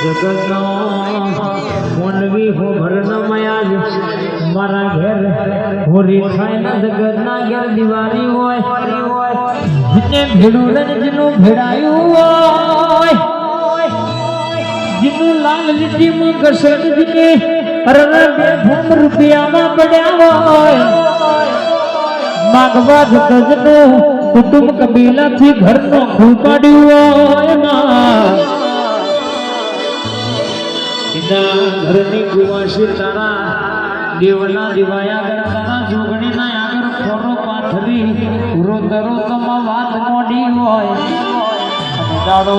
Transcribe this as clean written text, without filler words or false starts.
જગતનો મોનવી હો ભરનમયાજ મારા ઘેર હોરી થાય ના જગતના ઘેર દિવાળી હોય જીને ભેડું રંજનું ભેડાયું હોય જીનું લાલ લીટીમાં ઘસડ જીને અરર ભૂમ રૂપિયામાં પડ્યા હોય માગવા જગતનું કુટુંબ કબીલાથી ઘરનો ખૂ પાડ્યું હોય માં ઘરની ગુવાશી તારા દેવના દિવાયા તારા જોગણી ના આગળ ખોરો પાથરી પૂરો દરો તમા વાત મોડી હોય દાડો